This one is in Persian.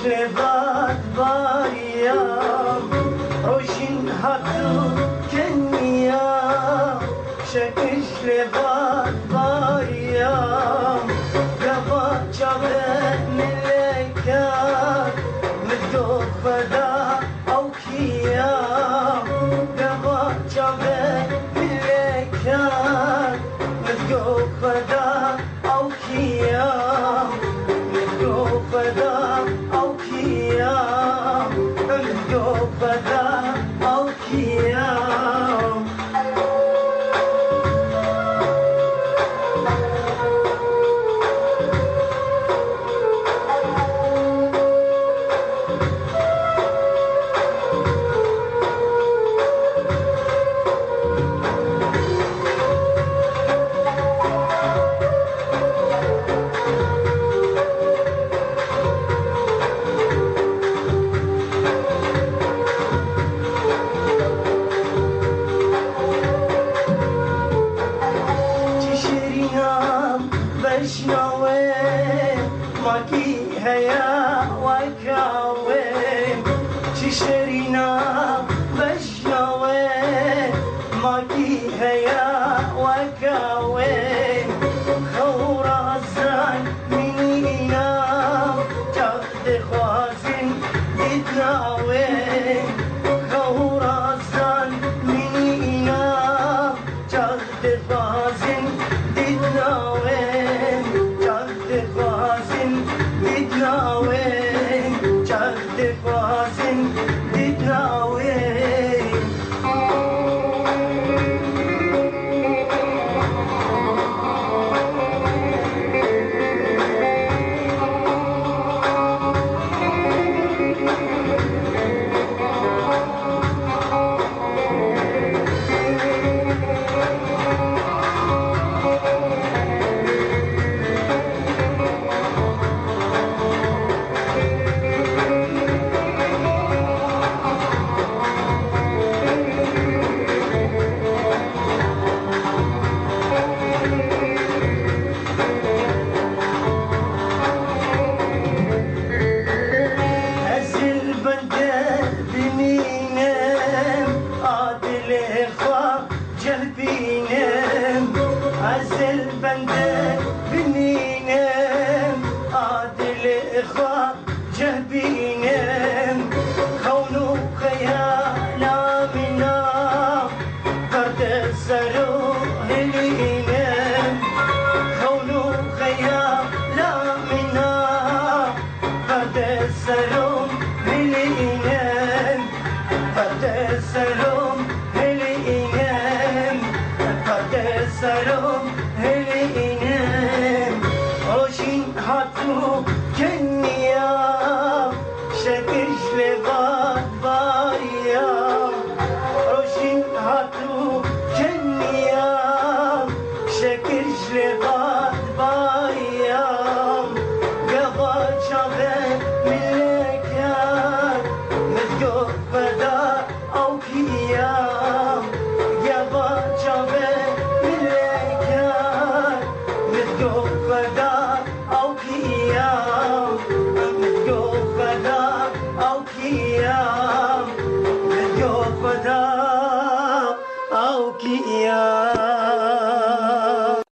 لبات باريام روشين هاتو كنيا شكش لبات باريام قبا جابت ملكات مدوك فدا أو كيام قبا جابت ملكات مدوك فدا أو كيام مدوك فدا أو كيام مدوك فدا أو كيام بشنوي ماكي هيا وكاوي تشرينا بشنوي ماكي هيا وكاوي خورا الزان منينا جد خوازن يتناوي خورا الزان منينا جد خوازن يتناوي ديدناوين جد فازن ديدناوين عزل بندر بنينم عادل إخوة جهبينم خونو خيالا منا قرد السرو هلينم خونو خيالا منا قرد السرو هلينم قرد السرو هلينم قرد السرو هلينم روشين هاتو كنيا شكش لبات باريام روشين هاتو كنيا شكش لبات باريام قبا جابت ملكات متقوف فدا أو كيام قبا جابت ملكات متقوف فدا